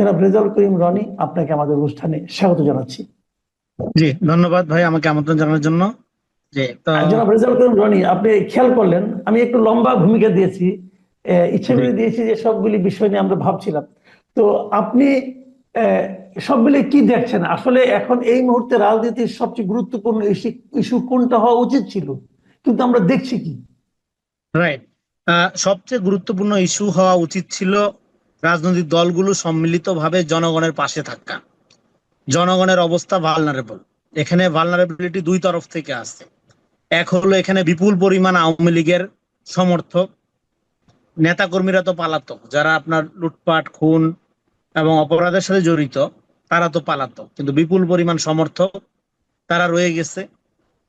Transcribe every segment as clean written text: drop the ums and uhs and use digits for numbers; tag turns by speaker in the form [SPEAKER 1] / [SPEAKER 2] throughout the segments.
[SPEAKER 1] জনাব রেজাউল করিম রনি, আপনাকে আমাদের অনুষ্ঠানে স্বাগত জানাচ্ছি।
[SPEAKER 2] জি, ধন্যবাদ ভাই আমাকে আমন্ত্রণ জানানোর জন্য। জি তো।
[SPEAKER 1] জনাব রেজাউল করিম রনি, আপনি খেয়াল করলেন আমি একটু লম্বা ভূমিকা দিয়েছি, ইচ্ছে
[SPEAKER 2] জি
[SPEAKER 1] করে দিয়েছি যে সবগুলি বিষয় নিয়ে আমরা ভাবছিলাম। তো আপনি আহ, সবগুলি কি দেখছেন আসলে এখন এই মুহূর্তে রাজনীতির সবচেয়ে গুরুত্বপূর্ণ ইস্যু কোনটা হওয়া উচিত ছিল, কিন্তু আমরা দেখছি কি?
[SPEAKER 2] রাইট। সবচেয়ে গুরুত্বপূর্ণ ইস্যু হওয়া উচিত ছিল রাজনৈতিক দলগুলো সম্মিলিতভাবে জনগণের পাশে থাকা। জনগণের অবস্থা ভালনারেবল। এখানে ভালনারেবিলিটি দুই তরফ থেকে আসছে। এক হলো এখানে বিপুল পরিমাণ আওয়ামী লীগের সমর্থক, নেতাকর্মীরা তো পালাতক, যারা আপনার লুটপাট খুন এবং অপরাধের সাথে জড়িত তারা তো পালাতক, কিন্তু বিপুল পরিমাণ সমর্থক তারা রয়ে গেছে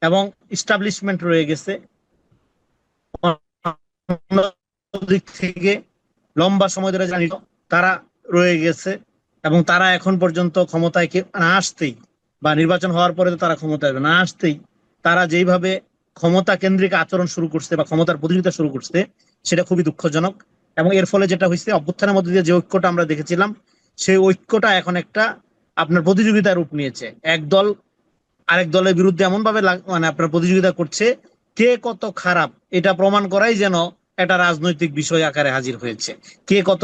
[SPEAKER 2] এবং ইস্টাবলিশমেন্ট রয়ে গেছে। দিক থেকে লম্বা সময় ধরে জানি তারা রয়ে গেছে এবং তারা এখন পর্যন্ত ক্ষমতায় না আসতেই বা নির্বাচন হওয়ার পরে তো তারা ক্ষমতায় না আসতেই তারা যেইভাবে ক্ষমতা কেন্দ্রিক আচরণ শুরু করছে বা ক্ষমতার প্রতিযোগিতা শুরু করছে, সেটা খুবই দুঃখজনক। এবং এর ফলে যেটা হয়েছে, অভ্যুত্থানের মধ্যে দিয়ে যে ঐক্যটা আমরা দেখেছিলাম, সেই ঐক্যটা এখন একটা আপনার প্রতিযোগিতার রূপ নিয়েছে। এক দল আরেক দলের বিরুদ্ধে এমন ভাবে মানে আপনার প্রতিযোগিতা করছে, কে কত খারাপ এটা প্রমাণ করাই যেন একটা রাজনৈতিক বিষয় আকারে হাজির হয়েছে। কে কত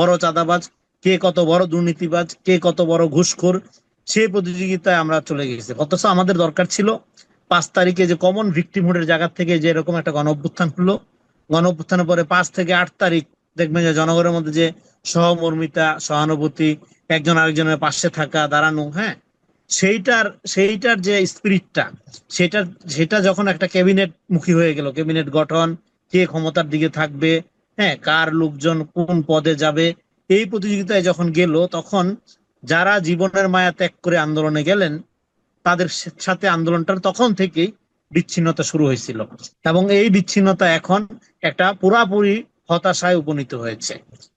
[SPEAKER 2] বড় চাঁদাবাজ, কে কত বড় দুর্নীতিবাজ, কে কত বড় ঘুষখোর, সেই প্রতিযোগিতায় আমরা চলে গেছি। অথচ আমাদের দরকার ছিল 5 তারিখে যে কমন ভিক্টিমহুডের জায়গা থেকে যে এরকম একটা গণ অভ্যুত্থান হলো, গণ অভ্যুত্থানের পরে 5 থেকে 8 তারিখ দেখবেন যে জনগণের মধ্যে যে সহমর্মিতা, সহানুভূতি, একজন আরেকজনের পাশে থাকা, দাঁড়ানো, হ্যাঁ, সেইটার সেইটার যে স্পিরিটটা, সেটার সেটা যখন একটা ক্যাবিনেট মুখী হয়ে গেল, ক্যাবিনেট গঠন, কে ক্ষমতার দিকে থাকবে, হ্যাঁ, কার লোকজন কোন পদে যাবে, এই প্রতিযোগিতায় যখন গেল, তখন যারা জীবনের মায়া ত্যাগ করে আন্দোলনে গেলেন তাদের সাথে আন্দোলনটার তখন থেকেই বিচ্ছিন্নতা শুরু হয়েছিল এবং এই বিচ্ছিন্নতা এখন একটা পুরাপুরি হতাশায় উপনীত হয়েছে।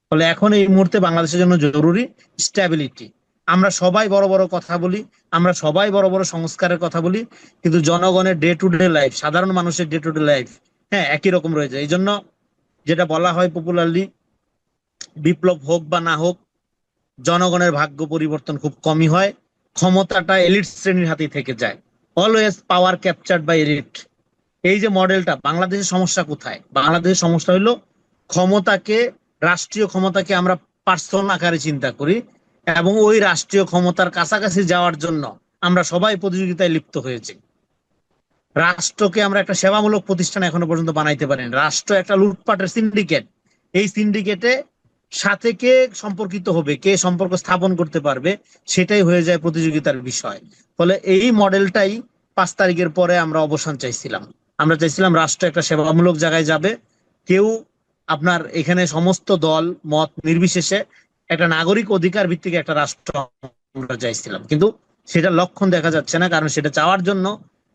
[SPEAKER 2] ফলে এখন এই মুহূর্তে বাংলাদেশের জন্য জরুরি স্ট্যাবিলিটি। আমরা সবাই বড় বড় কথা বলি, আমরা সবাই বড় বড় সংস্কারের কথা বলি, কিন্তু জনগণের ডে টু ডে লাইফ, সাধারণ মানুষের ডে টু ডে লাইফ, হ্যাঁ, একই রকম রয়ে যায়। এই জন্য যেটা বলা হয় পপুলারলি, বিপ্লব হোক বা না হোক, জনগণের ভাগ্য পরিবর্তন খুব কমই হয়। ক্ষমতাটা এলিট শ্রেণীর হাতেই থেকে যায়। Always power captured by elite. এই যে মডেলটা, বাংলাদেশের সমস্যা কোথায়? বাংলাদেশের সমস্যা হলো ক্ষমতাকে, রাষ্ট্রীয় ক্ষমতাকে আমরা পার্সন আকারে চিন্তা করি এবং ওই রাষ্ট্রীয় ক্ষমতার কাছাকাছি যাওয়ার জন্য আমরা সবাই প্রতিযোগিতায় লিপ্ত হয়েছি। রাষ্ট্রকে আমরা একটা সেবামূলক প্রতিষ্ঠান এখনো পর্যন্ত বানাইতে পারিনি। রাষ্ট্র একটা লুটপাটের সিন্ডিকেট। এই সিন্ডিকেটে সাথে কে সম্পর্কিত হবে, কে সম্পর্ক স্থাপন করতে পারবে, সেটাই হয়ে যায় প্রতিযোগিতার বিষয়। ফলে এই মডেলটাই 5 তারিখের পরে আমরা অবসান চাইছিলাম। আমরা চাইছিলাম রাষ্ট্র একটা সেবামূলক জায়গায় যাবে। কেউ আপনার এখানে সমস্ত দল মত নির্বিশেষে একটা নাগরিক অধিকার ভিত্তিক একটা রাষ্ট্র আমরা চাইছিলাম, কিন্তু সেটা লক্ষণ দেখা যাচ্ছে না। কারণ সেটা চাওয়ার জন্য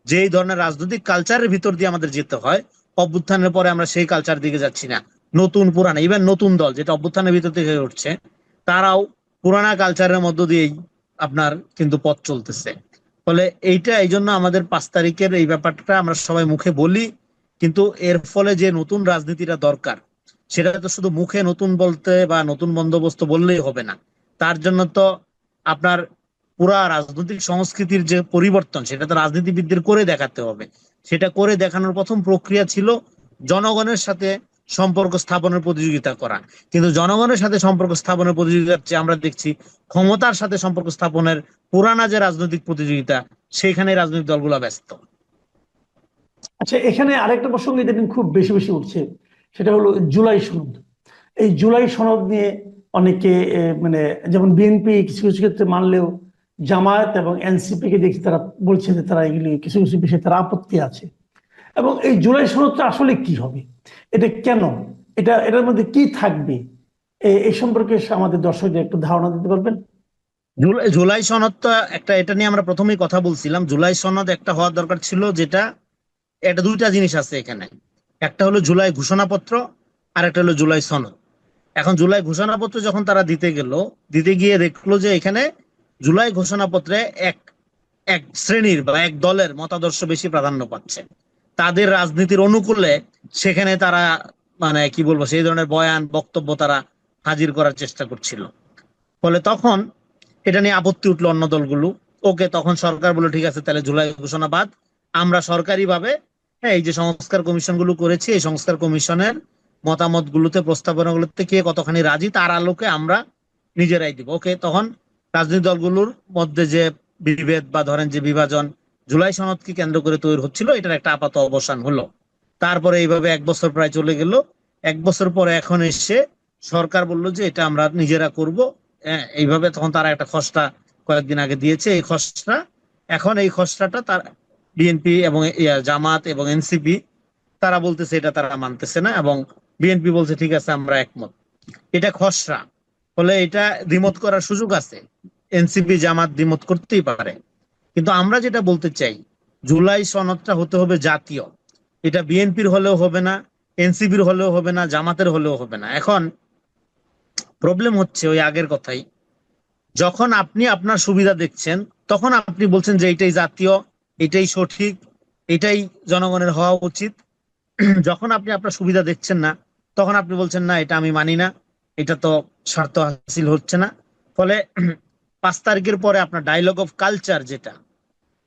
[SPEAKER 2] যেই ধরনের রাজনৈতিক কালচারের ভিতর দিয়ে আমাদের যেতে হয়, অভ্যুত্থানের পরে আমরা সেই কালচার দিকে যাচ্ছি না। নতুন পুরানা, ইভেন নতুন দল যেটা অভ্যুত্থানের ভিতর থেকে উঠছে, তারাও পুরানা কালচারের মধ্য দিয়েই আপনার কিন্তু পথ চলতেছে। ফলে এইটা, এই জন্য আমাদের 5 তারিখের এই ব্যাপারটা আমরা সবাই মুখে বলি, কিন্তু এর ফলে যে নতুন রাজনীতিটা দরকার, সেটা তো শুধু মুখে নতুন বলতে বা নতুন বন্দোবস্ত বললেই হবে না। তার জন্য তো আপনার পুরা রাজনৈতিক সংস্কৃতির যে পরিবর্তন, সেটা তো রাজনীতিবিদদের করে দেখাতে হবে। সেটা করে দেখানোর প্রথম প্রক্রিয়া ছিল জনগণের সাথে সম্পর্ক স্থাপনের প্রতিযোগিতা করা। কিন্তু জনগণের সাথে সম্পর্ক স্থাপনের প্রতিযোগিতার চেয়ে আমরা দেখছি ক্ষমতার সাথে সম্পর্ক স্থাপনের পুরানা যে রাজনৈতিক প্রতিযোগিতা, সেইখানে রাজনৈতিক দলগুলো ব্যস্ত।
[SPEAKER 1] আচ্ছা, এখানে আরেকটা প্রসঙ্গ ইদানিং খুব বেশি বেশি উঠছে, সেটা হলো জুলাই সনদ। এই জুলাই সনদ নিয়ে অনেকে মানে যেমন বিএনপি কিছু কিছু ক্ষেত্রে মানলেও জামায়াত এবং এনসিপি কে দেখি তারা বলছে যে তারা এগুলি কিছু কিছু বিষয়ে তারা আপত্তি আছে। এবং এই জুলাই সনদটা আসলে কি হবে, এটা কেন, এটার মধ্যে কি থাকবে, এই সম্পর্কে আমাদের দর্শকদের একটু ধারণা দিতে পারবেন?
[SPEAKER 2] জুলাই জুলাই সনদ তো একটা, এটা নিয়ে আমরা প্রথমেই কথা বলছিলাম। জুলাই সনদ একটা হওয়ার দরকার ছিল, যেটা এটা দুইটা জিনিস আছে এখানে। একটা হলো জুলাই ঘোষণাপত্র, আর একটা হলো জুলাই সনদ। এখন জুলাই ঘোষণাপত্র যখন তারা দিতে গিয়ে দেখলো যে এখানে জুলাই ঘোষণাপত্রে এক এক শ্রেণীর বা এক দলের মতাদর্শ বেশি প্রাধান্য পাচ্ছে, তাদের রাজনীতির অনুকূলে সেখানে তারা মানে কি বলবো, সেই ধরনের বয়ান বক্তব্য তারা হাজির করার চেষ্টা করছিল। ফলে তখন এটা নিয়ে আপত্তি উঠলো অন্য দলগুলো। ওকে, তখন সরকার বলল ঠিক আছে, তাহলে জুলাই ঘোষণা বাদ, আমরা সরকারি ভাবে হ্যাঁ এই যে সংস্কার কমিশন গুলো করেছি, এই সংস্কার কমিশনের মতামত গুলোতে, প্রস্তাবনা গুলোতে কে কতখানি রাজি তার আলোকে আমরা নিজেরাই দিব। ওকে, তখন রাজনৈতিক দলগুলোর মধ্যে যে বিভেদ বা ধরেন যে বিভাজন জুলাই সনদকে কেন্দ্র করে তৈরি হচ্ছিল, এটার একটা আপাত অবসান হলো। তারপরে এইভাবে 1 বছর প্রায় চলে গেল। 1 বছর পরে এখন এসে সরকার বলল যে এটা আমরা নিজেরা করব। হ্যাঁ, এইভাবে তখন তারা একটা খসড়া কয়েকদিন আগে দিয়েছে। এই খসড়া, এখন এই খসড়াটা তার বিএনপি এবং জামাত এবং এনসিপি তারা বলতেছে এটা তারা মানতেছে না, এবং বিএনপি বলছে ঠিক আছে আমরা একমত। এটা খসড়া, ফলে এটা দ্বিমত করার সুযোগ আছে, এনসিপি জামাত দ্বিমত করতেই পারে। কিন্তু আমরা যেটা বলতে চাই, জুলাই সনদটা হতে হবে জাতীয়। এটা বিএনপির হলেও হবে না, এনসিপির হলেও হবে না, জামাতের হলেও হবে না। এখন প্রবলেম হচ্ছে ওই আগের কথাই, যখন আপনি আপনার সুবিধা দেখছেন তখন আপনি বলছেন যে এটাই জাতীয়, এটাই সঠিক, এটাই জনগণের হওয়া উচিত। যখন আপনি আপনার সুবিধা দেখছেন না, তখন আপনি বলছেন না এটা আমি মানি না, এটা তো স্বার্থ হাসিল হচ্ছে না। ফলে 5 তারিখের পরে আপনার ডায়লগ অফ কালচার যেটা,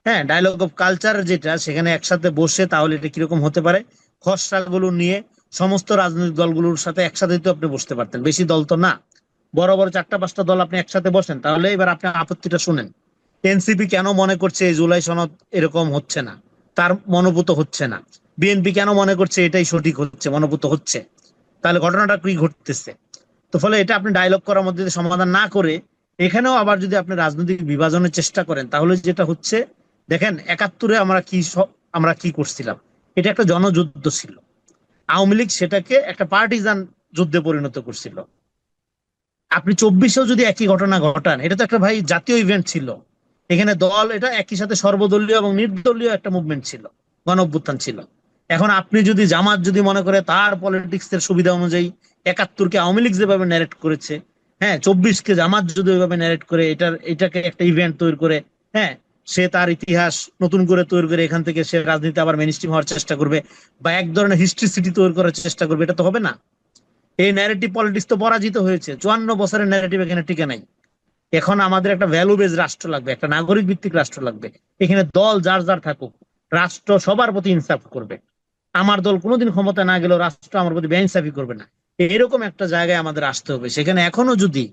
[SPEAKER 2] হ্যাঁ ডায়লগ অফ কালচার যেটা, সেখানে একসাথে বসে তাহলে এটা কিরকম হতে পারে, খসড়াগুলো নিয়ে সমস্ত রাজনৈতিক দলগুলোর সাথে একসাথে তো আপনি বসতে পারতেন, বেশি দল তো না, বড় বড় 4টা 5টা দল আপনি একসাথে বসেন। তাহলে এবার আপনি আপত্তিটা শুনেন, এনসিপি কেন মনে করছে এই জুলাই সনদ এরকম হচ্ছে না, তার মনোভূত হচ্ছে না। বিএনপি কেন মনে করছে এটাই সঠিক হচ্ছে, মনোভূত হচ্ছে। তাহলে ঘটনাটা কি ঘটতেছে? তো ফলে এটা আপনি ডায়লগ করার মধ্যে দিয়ে সমাধান না করে এখানেও আবার যদি আপনি রাজনৈতিক বিভাজনের চেষ্টা করেন, তাহলে যেটা হচ্ছে, দেখেন 71-এ আমরা কি করছিলাম, এটা একটা জনযুদ্ধ ছিল। আওয়ামী লীগ সেটাকে একটা পার্টিজান যুদ্ধে পরিণত করছিল। আপনি 24-এও যদি একই ঘটনা ঘটান, এটা তো একটা ভাই জাতীয় ইভেন্ট ছিল। এখানে দল, এটা একই সাথে সর্বদলীয় এবং নির্দলীয় একটা মুভমেন্ট ছিল, গণ অভ্যুত্থান ছিল। এখন আপনি যদি জামাত যদি মনে করে তার পলিটিক্স এর সুবিধা অনুযায়ী 71-কে আওয়ামী লীগ যেভাবে ন্যারেট করেছে, হ্যাঁ 24-কে জামাত যদি ওইভাবে ন্যারেট করে, এটাকে একটা ইভেন্ট তৈরি করে, হ্যাঁ সে তার ইতিহাস নতুন করে তৈরি করে এখান থেকে সে রাজনীতি আবার মেইনস্ট্রিম হওয়ার চেষ্টা করবে, বা এক ধরনের হিস্ট্রিসিটি তৈরি করার চেষ্টা করবে, এটা তো হবে না। এই ন্যারেটিভ পলিটিক্স তো পরাজিত হয়েছে, 54 বছরের ন্যারেটিভ এখানে টিকে নাই। এখন আমাদের একটা ভ্যালু বেজ রাষ্ট্র লাগবে, একটা নাগরিক ভিত্তিক রাষ্ট্র লাগবে। এখানে দল যার যার থাকুক, রাষ্ট্র সবার প্রতি ইনসাফ করবে। আমার দল কোনোদিন ক্ষমতা না গেলেও রাষ্ট্র আমার প্রতি বেইনসাফি করবে না। এরকম একটা জায়গায় আমাদের আসতে হবে। সেখানে এখনো যদি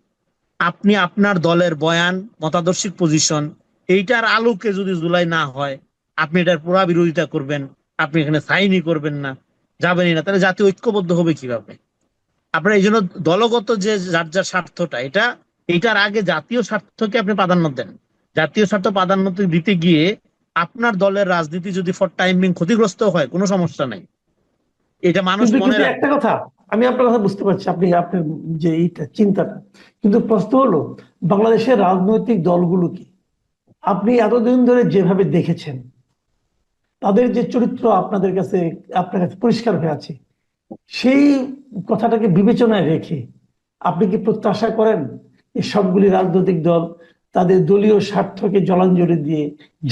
[SPEAKER 2] আপনি আপনার দলের বয়ান, মতাদর্শিক পজিশন, এইটার আলোকে যদি জুলাই না হয়, আপনি এটার পুরা বিরোধিতা করবেন, আপনি এখানে সাইনই করবেন না, যাবেনই না, তাহলে জাতীয় ঐক্যবদ্ধ হবে কিভাবে? আপনার এই জন্য দলগত যে যার যার স্বার্থটা, এটার আগে জাতীয় স্বার্থকে আপনি প্রাধান্য দেন। জাতীয় স্বার্থ প্রাধান্য দিতে গিয়ে আপনার দলের রাজনীতি যদি ফর টাইম বিং ক্ষতিগ্রস্ত হয়, কোনো সমস্যা নাই, এটা মানুষ
[SPEAKER 1] কিন্তু
[SPEAKER 2] মনে
[SPEAKER 1] কিন্তু
[SPEAKER 2] রাখবে।
[SPEAKER 1] একটা কথা, আমি আপনার কথা বুঝতে পারছি, আপনি আপনার যে এইটা চিন্তাটা, কিন্তু প্রশ্ন হলো বাংলাদেশের রাজনৈতিক দলগুলো কি আপনি এতদিন ধরে যেভাবে দেখেছেন, তাদের যে চরিত্র আপনার কাছে পরিষ্কার হয়ে আছে, সেই কথাটাকে বিবেচনায় রেখে আপনি কি প্রত্যাশা করেন যে সবগুলি রাজনৈতিক দল তাদের দলীয় স্বার্থকে জলাঞ্জলি দিয়ে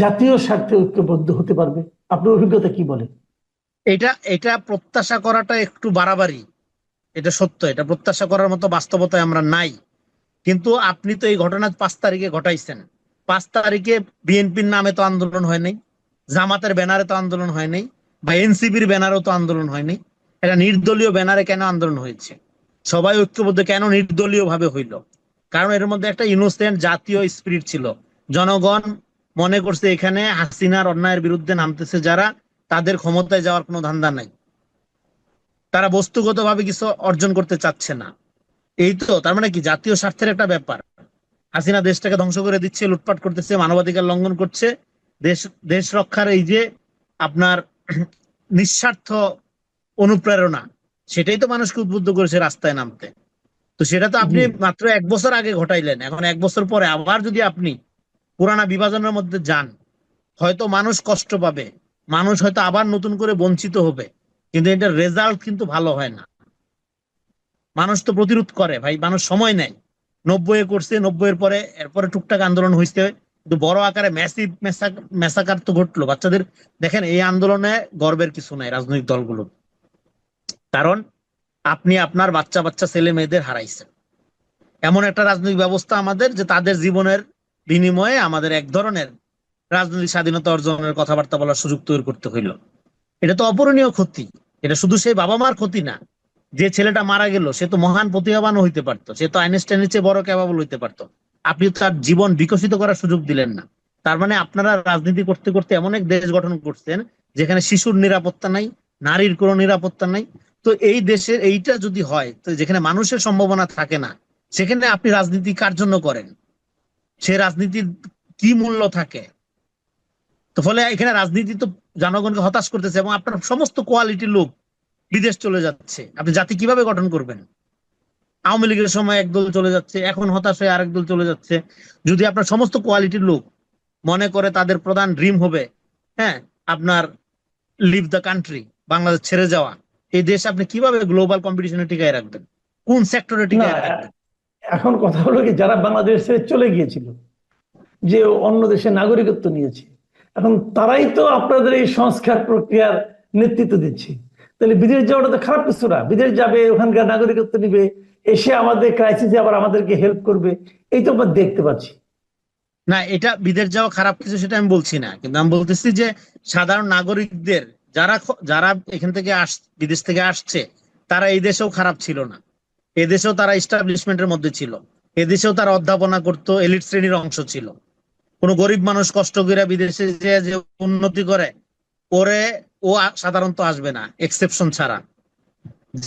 [SPEAKER 1] জাতীয় স্বার্থে ঐক্যবদ্ধ হতে পারবে? আপনার অভিজ্ঞতা কি বলে?
[SPEAKER 2] এটা এটা প্রত্যাশা করাটা একটু বাড়াবাড়ি, এটা সত্য, এটা প্রত্যাশা করার মতো বাস্তবতায় আমরা নাই। কিন্তু আপনি তো এই ঘটনা 5 তারিখে ঘটাইছেন। 5 তারিখে বিএনপির নামে তো আন্দোলন হয় নাই, জামাতের ব্যানারে তো আন্দোলন হয় নাই, বা এনসিপির ব্যানারেও তো আন্দোলন হয় নাই। এটা নির্দলীয় ব্যানারে কেন আন্দোলন হয়েছে? সবাই ঐক্যবদ্ধ কেন নির্দলীয় ভাবে হইল? কারণ এর মধ্যে একটা ইনোসেন্ট জাতীয় স্পিরিট ছিল। জনগণ মনে করছে এখানে হাসিনার অন্যায়ের বিরুদ্ধে নামতেছে যারা, তাদের ক্ষমতায় যাওয়ার কোনো ধান্দা নাই, তারা বস্তুগতভাবে কিছু অর্জন করতে চাচ্ছে না। এই তো তার মানে কি, জাতীয় স্বার্থের একটা ব্যাপার। হাসিনা দেশটাকে ধ্বংস করে দিচ্ছে, লুটপাট করতেছে, মানবাধিকার লঙ্ঘন করছে, দেশ দেশ রক্ষার এই যে আপনার নিঃস্বার্থ অনুপ্রেরণা, সেটাই তো মানুষকে উদ্বুদ্ধ করেছে রাস্তায় নামতে। তো সেটা তো
[SPEAKER 1] জি।
[SPEAKER 2] আপনি মাত্র 1 বছর আগে ঘটাইলেন। এখন 1 বছর পরে আবার যদি আপনি পুরানা বিভাজনের মধ্যে যান, হয়তো মানুষ কষ্ট পাবে, মানুষ হয়তো আবার নতুন করে বঞ্চিত হবে, কিন্তু এটার রেজাল্ট কিন্তু ভালো হয় না। মানুষ তো প্রতিরোধ করে ভাই, মানুষ সময় নেয়। 90-এ করছে, 90-এর পরে এরপরে টুকটাক আন্দোলন হয়েছে, কিন্তু বড় আকারে ম্যাসিভ মেসাকার তো ঘটলো বাচ্চাদের। দেখেন এই আন্দোলনে গর্বের কিছু নাই রাজনৈতিক দলগুলো, কারণ আপনি আপনার বাচ্চা বাচ্চা ছেলে মেয়েদের হারাইছেন। এমন একটা রাজনৈতিক ব্যবস্থা আমাদের যে তাদের জীবনের বিনিময়ে আমাদের এক ধরনের রাজনৈতিক স্বাধীনতা অর্জনের কথাবার্তা বলার সুযোগ তৈরি করতে হইল। এটা তো অপূরণীয় ক্ষতি। এটা শুধু সেই বাবা মার ক্ষতি না, যে ছেলেটা মারা গেল সে তো মহান প্রতিভাবানও হইতে পারতো, সে তো আইনস্টাইনের চেয়ে বড় ক্যাপাবল হইতে পারতো। আপনি তার জীবন বিকশিত করার সুযোগ দিলেন না। তার মানে আপনারা রাজনীতি করতে করতে এমন এক দেশ গঠন করছেন যেখানে শিশুর নিরাপত্তা নাই, নারীর কোনো নিরাপত্তা নাই। তো এই দেশে এইটা যদি হয়, তো যেখানে মানুষের সম্ভাবনা থাকে না, সেখানে আপনি রাজনীতি কার জন্য করেন? সে রাজনীতির কি মূল্য থাকে? তো ফলে এখানে রাজনীতি তো জনগণকে হতাশ করতেছে, এবং আপনার সমস্ত কোয়ালিটির লোক বিদেশ চলে যাচ্ছে। আপনি জাতি কিভাবে গঠন করবেন? আওয়ামী লীগের সময় একদল চলে যাচ্ছে, এখন হতাশ হয়ে আরেক দল চলে যাচ্ছে। যদি আপনার সমস্ত কোয়ালিটির লোক মনে করে তাদের প্রধান ড্রিম হবে, হ্যাঁ, আপনার লিভ দ্য কান্ট্রি, বাংলাদেশ ছেড়ে যাওয়া, এই দেশ আপনি কিভাবে গ্লোবাল কম্পিটিশনে টিকায় রাখবেন? কোন সেক্টরে
[SPEAKER 1] না,
[SPEAKER 2] টিকায় রাখবেন?
[SPEAKER 1] এখন কথা হলো কি, যারা বাংলাদেশ ছেড়ে চলে গিয়েছিল, যে অন্য দেশে নাগরিকত্ব নিয়েছে, এখন তারাই তো আপনাদের এই সংস্কার প্রক্রিয়ার নেতৃত্ব দিচ্ছে। তাহলে বিদেশ যাওয়াটা তো খারাপ কিছু না। বিদেশ যাবে, ওখানকার নাগরিকত্ব নিবে, এসে আমাদের ক্রাইসিসে আবার আমাদেরকে হেল্প করবে, এই তো আমরা দেখতে পাচ্ছি।
[SPEAKER 2] না, এটা বিদেশ যাওয়া খারাপ কিছু সেটা আমি বলছি না, কিন্তু আমি বলতেছি যে সাধারণ নাগরিকদের যারা যারা এখান থেকে বিদেশ থেকে আসছে, তারা এই দেশেও খারাপ ছিল না। এদেশেও তারা এস্টাবলিশমেন্টের মধ্যে ছিল, এদেশেও তারা অধ্যাপনা করতো, এলিট শ্রেণীর অংশ ছিল। কোনো গরিব মানুষ কষ্ট করে বিদেশে যে উন্নতি করে ওরে ও সাধারণত আসবে না, এক্সেপশন ছাড়া।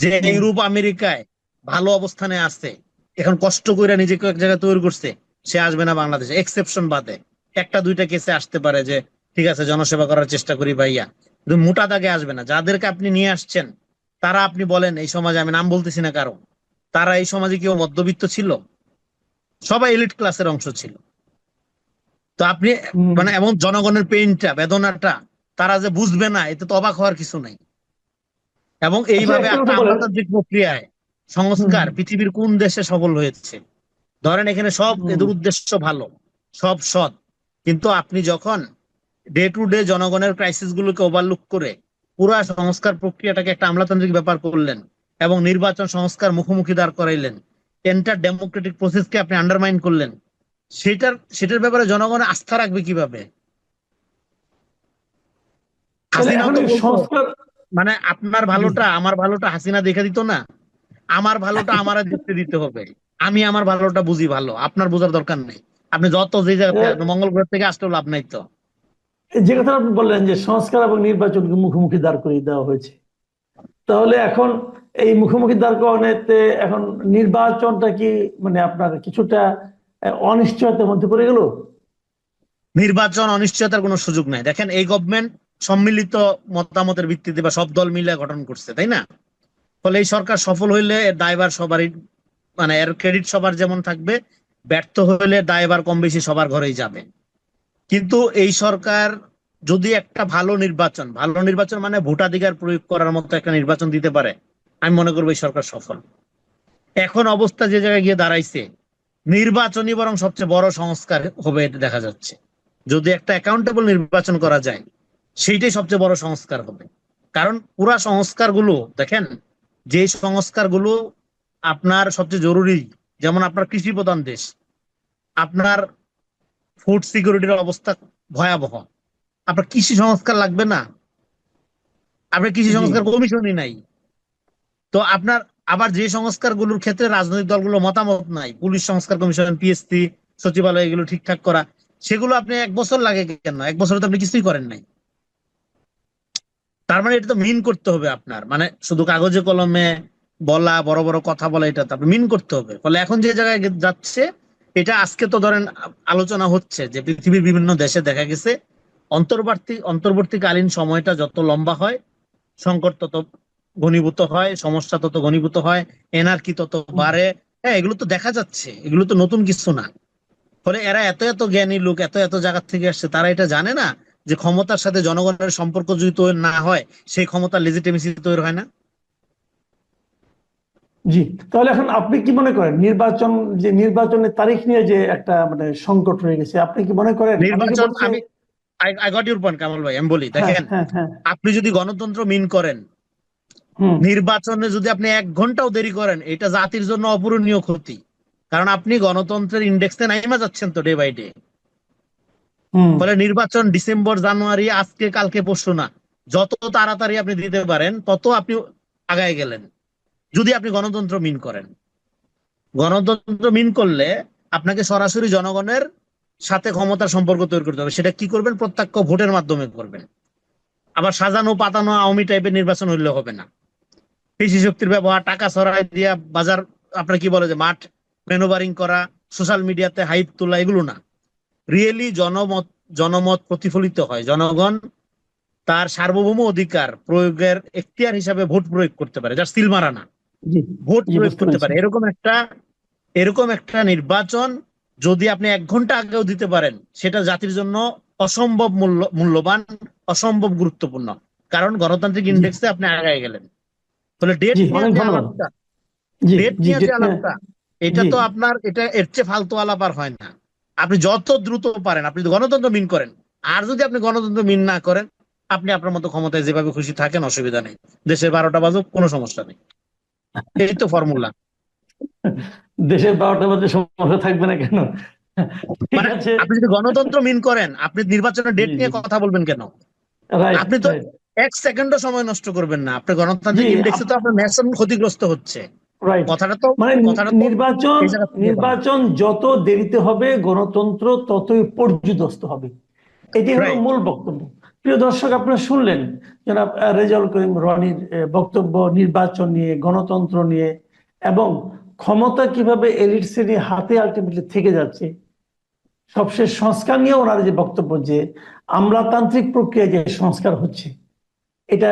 [SPEAKER 2] যে
[SPEAKER 1] হুম।
[SPEAKER 2] ইউরোপ আমেরিকায় ভালো অবস্থানে আছে, এখন কষ্ট করে নিজেকে এক জায়গায় তৈরি করছে, সে আসবে না বাংলাদেশে, এক্সেপশন বাদে। একটা দুইটা কেসে আসতে পারে যে ঠিক আছে জনসেবা করার চেষ্টা করি ভাইয়া, কিন্তু মোটা দাগে আসবে না। যাদেরকে আপনি নিয়ে আসছেন তারা, আপনি বলেন এই সমাজে, আমি নাম বলতেছি না কারো, তারা এই সমাজে কেউ মধ্যবিত্ত ছিল? সবাই এলিট ক্লাসের অংশ ছিল। তো আপনি
[SPEAKER 1] হুম।
[SPEAKER 2] মানে এমন জনগণের পেইনটা, বেদনাটা তারা যে বুঝবে না, এতে তো অবাক হওয়ার কিছু নাই। এবং
[SPEAKER 1] আচ্ছা,
[SPEAKER 2] এইভাবে
[SPEAKER 1] একটা
[SPEAKER 2] একটা
[SPEAKER 1] কথা বলেন।
[SPEAKER 2] আমলাতান্ত্রিক প্রক্রিয়ায়
[SPEAKER 1] হুম।
[SPEAKER 2] সংস্কার পৃথিবীর কোন দেশে সফল হয়েছে? ধরেন এখানে সব
[SPEAKER 1] হুম।
[SPEAKER 2] এদের উদ্দেশ্য ভালো, সব সৎ, কিন্তু আপনি যখন ডে টু ডে জনগণের ক্রাইসিস গুলোকে ওভারলুক করে পুরা সংস্কার প্রক্রিয়াটাকে একটা আমলাতান্ত্রিক ব্যাপার করলেন এবং নির্বাচন সংস্কার মুখোমুখি দাঁড় করাইলেন, এন্টার ডেমোক্রেটিক প্রসেসকে আপনি আন্ডারমাইন করলেন, সেটার ব্যাপারে জনগণ আস্থা রাখবে কিভাবে?
[SPEAKER 1] তাহলে
[SPEAKER 2] হাসিনাও
[SPEAKER 1] এখন
[SPEAKER 2] তো
[SPEAKER 1] এই
[SPEAKER 2] বলতো,
[SPEAKER 1] সংস্কার।
[SPEAKER 2] মানে আপনার
[SPEAKER 1] জি।
[SPEAKER 2] ভালোটা আমার ভালোটা হাসিনা দেখে দিত না, আমার ভালোটা আমার দেখতে দিতে হবে। আমি আমার ভালোটা বুঝি ভালো, আপনার বোঝার দরকার নেই। আপনি যত যে জায়গা থেকে আসবেন, মঙ্গল গ্রহ থেকে আসলেও লাভ নাই তো।
[SPEAKER 1] যে কথা আপনি বললেন যে সংস্কার এবং নির্বাচনকে মুখোমুখি দাঁড় করিয়ে দেওয়া হয়েছে, তাহলে এখন এই মুখোমুখি দাঁড় করানোতে এখন নির্বাচনটা কি মানে আপনার কিছুটা অনিশ্চয়তার মধ্যে পড়ে গেল?
[SPEAKER 2] নির্বাচন অনিশ্চয়তার কোনো সুযোগ নাই। দেখেন এই গভর্নমেন্ট সম্মিলিত মতামতের ভিত্তিতে বা সব দল মিলে গঠন করছে, তাই না? ফলে এই সরকার সফল হইলে এর দায়ভার সবারই, মানে এর ক্রেডিট সবার যেমন থাকবে, ব্যর্থ হইলে দায়ভার কম বেশি সবার ঘরেই যাবে। কিন্তু এই সরকার যদি একটা ভালো নির্বাচন মানে ভোটাধিকার প্রয়োগ করার মতো একটা নির্বাচন দিতে পারে, আমি মনে করবো এই সরকার সফল। এখন অবস্থা যে জায়গায় গিয়ে দাঁড়াইছে, নির্বাচনই বরং সবচেয়ে বড় সংস্কার হবে এটা দেখা যাচ্ছে। যদি একটা অ্যাকাউন্টেবল নির্বাচন করা যায়, সেইটাই সবচেয়ে বড় সংস্কার হবে। কারণ পুরা সংস্কারগুলো দেখেন, যে সংস্কারগুলো আপনার সবচেয়ে জরুরি, যেমন আপনার কৃষি প্রধান দেশ, আপনার ফুড সিকিউরিটির অবস্থা ভয়াবহ, আপনার কৃষি সংস্কার লাগবে না? আপনার কৃষি
[SPEAKER 1] জি।
[SPEAKER 2] সংস্কার কমিশনই নাই। তো আপনার আবার যে সংস্কারগুলোর ক্ষেত্রে রাজনৈতিক দলগুলো মতামত নাই, পুলিশ সংস্কার কমিশন, পিএসসি, সচিবালয়, এগুলো ঠিকঠাক করা, সেগুলো আপনি 1 বছর লাগে কেন? 1 বছরে তো আপনি কিছুই করেন নাই। তার মানে এটা তো মিন করতে হবে আপনার, মানে শুধু কাগজে কলমে বলা, বড় বড় কথা বলা, এটা তো আপনি মিন করতে হবে। ফলে এখন যে জায়গায় যাচ্ছে, এটা আজকে তো ধরেন আলোচনা হচ্ছে যে পৃথিবীর বিভিন্ন দেশে দেখা গেছে অন্তর্বর্তীকালীন সময়টা যত লম্বা হয়, সংকট তত ঘনীভূত হয়, সমস্যা তত ঘনীভূত হয়, এনার্কি তত
[SPEAKER 1] হুম।
[SPEAKER 2] বাড়ে। হ্যাঁ, এগুলো তো দেখা যাচ্ছে, এগুলো তো নতুন কিছু না। ফলে এরা এত এত জ্ঞানী লোক, এত এত জায়গা থেকে আসছে, তারা এটা জানে না যে ক্ষমতার সাথে জনগণের সম্পর্ক যদি তৈরি না হয়, সেই ক্ষমতার লেজিটিমেসি তৈরি হয় না।
[SPEAKER 1] জি। তাহলে এখন আপনি কি মনে করেন, নির্বাচনের তারিখ নিয়ে যে একটা মানে সংকট রয়ে গেছে, আপনি কি মনে করেন অনেকে
[SPEAKER 2] নির্বাচন,
[SPEAKER 1] বলছে?
[SPEAKER 2] আমি I got your point Kamal ভাই, আমি বলি
[SPEAKER 1] হ্যাঁ,
[SPEAKER 2] দেখেন,
[SPEAKER 1] হ্যাঁ, হ্যাঁ।
[SPEAKER 2] আপনি যদি গণতন্ত্র মিন করেন,
[SPEAKER 1] হুম।
[SPEAKER 2] নির্বাচনে যদি আপনি 1 ঘন্টাও দেরি করেন, এটা জাতির জন্য অপূরণীয় ক্ষতি। কারণ আপনি গণতন্ত্রের ইন্ডেক্সে নাইমা যাচ্ছেন তো ডে বাই ডে।
[SPEAKER 1] হুম।
[SPEAKER 2] ফলে নির্বাচন ডিসেম্বর জানুয়ারি, আজকে কালকে পরশু না, যত তাড়াতাড়ি আপনি দিতে পারেন তত আপনি আগায় গেলেন, যদি আপনি গণতন্ত্র মিন করেন। গণতন্ত্র মিন করলে আপনাকে সরাসরি জনগণের সাথে ক্ষমতার সম্পর্ক তৈরি করতে হবে। সেটা কি করবেন? প্রত্যক্ষ ভোটের মাধ্যমে করবেন। আবার সাজানো পাতানো আওয়ামী টাইপের নির্বাচন হইলে হবে না। পেশি শক্তির ব্যবহার, টাকা ছড়াই দিয়া বাজার, আপনার কি বলে যে মাঠ ম্যানুভারিং করা, সোশ্যাল মিডিয়াতে হাইপ তোলা, এগুলো না। রিয়েলি জনমত, জনমত প্রতিফলিত হয়, জনগণ তার সার্বভৌম অধিকার প্রয়োগের এখতিয়ার হিসাবে ভোট প্রয়োগ করতে পারে, যার সিল মারা না,
[SPEAKER 1] জি
[SPEAKER 2] ভোট
[SPEAKER 1] জি,
[SPEAKER 2] প্রয়োগ
[SPEAKER 1] বুঝতে
[SPEAKER 2] করতে
[SPEAKER 1] পেরেছি।
[SPEAKER 2] পারে। এরকম একটা নির্বাচন যদি আপনি 1 ঘন্টা আগেও দিতে পারেন, সেটা জাতির জন্য অসম্ভব মূল্যবান, অসম্ভব গুরুত্বপূর্ণ। কারণ গণতান্ত্রিক
[SPEAKER 1] জি
[SPEAKER 2] ইন্ডেক্সে আপনি আগায় গেলেন। তাহলে ডেট
[SPEAKER 1] জি,
[SPEAKER 2] নিয়ে
[SPEAKER 1] অনেক
[SPEAKER 2] যে
[SPEAKER 1] ধন্যবাদ।
[SPEAKER 2] আলাপটা,
[SPEAKER 1] জি
[SPEAKER 2] ডেট
[SPEAKER 1] জি,
[SPEAKER 2] নিয়ে যে
[SPEAKER 1] ডেট নিয়ে।
[SPEAKER 2] আলাপটা, এটা
[SPEAKER 1] জি
[SPEAKER 2] তো আপনার, এটা এর চেয়ে ফালতু আলাপ আর হয় না। আপনি যত দ্রুত পারেন আপনি যদি গণতন্ত্র মিন করেন, আর যদি আপনি গণতন্ত্র মিন না করেন, আপনি আপনার মতো ক্ষমতায় যেভাবে খুশি থাকেন, অসুবিধা নেই। দেশের 12টা বাজুক, কোনো সমস্যা নেই। এই তো ফর্মুলা।
[SPEAKER 1] দেশের 12টা বাজে সমস্যা থাকবে না কেন? ঠিক
[SPEAKER 2] মানে
[SPEAKER 1] আছে।
[SPEAKER 2] আপনি যদি গণতন্ত্র মিন করেন, আপনি নির্বাচনের
[SPEAKER 1] জি
[SPEAKER 2] ডেট
[SPEAKER 1] জি,
[SPEAKER 2] নিয়ে কথা বলবেন কেন?
[SPEAKER 1] রাইট
[SPEAKER 2] আপনি তো
[SPEAKER 1] রাইট।
[SPEAKER 2] 1 সেকেন্ডও সময় নষ্ট করবেন না। আপনার
[SPEAKER 1] জি
[SPEAKER 2] গণতান্ত্রিক ইন্ডেক্সে তো আপনার ন্যাশন ক্ষতিগ্রস্ত হচ্ছে।
[SPEAKER 1] রাইট।
[SPEAKER 2] কথাটা তো
[SPEAKER 1] মানে
[SPEAKER 2] কথাটা তো
[SPEAKER 1] নির্বাচন,
[SPEAKER 2] এই জায়গা থেকে বলা।
[SPEAKER 1] নির্বাচন যত দেরিতে হবে গণতন্ত্র ততই পর্যুদস্ত হবে। এটি হলো
[SPEAKER 2] রাইট।
[SPEAKER 1] মূল বক্তব্য। প্রিয় দর্শক, আপনারা শুনলেন জনাব রেজাউল করিম রনির বক্তব্য নির্বাচন নিয়ে, গণতন্ত্র নিয়ে, এবং ক্ষমতা কিভাবে এলিট শ্রেণীর হাতে আলটিমেটলি থেকে যাচ্ছে। সবশেষ সংস্কার নিয়ে ওনার যে বক্তব্য, যে আমলাতান্ত্রিক প্রক্রিয়া যে সংস্কার হচ্ছে, এটা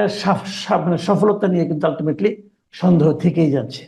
[SPEAKER 1] মানে সফলতা নিয়ে কিন্তু আলটিমেটলি সন্দেহ থেকেই যাচ্ছে।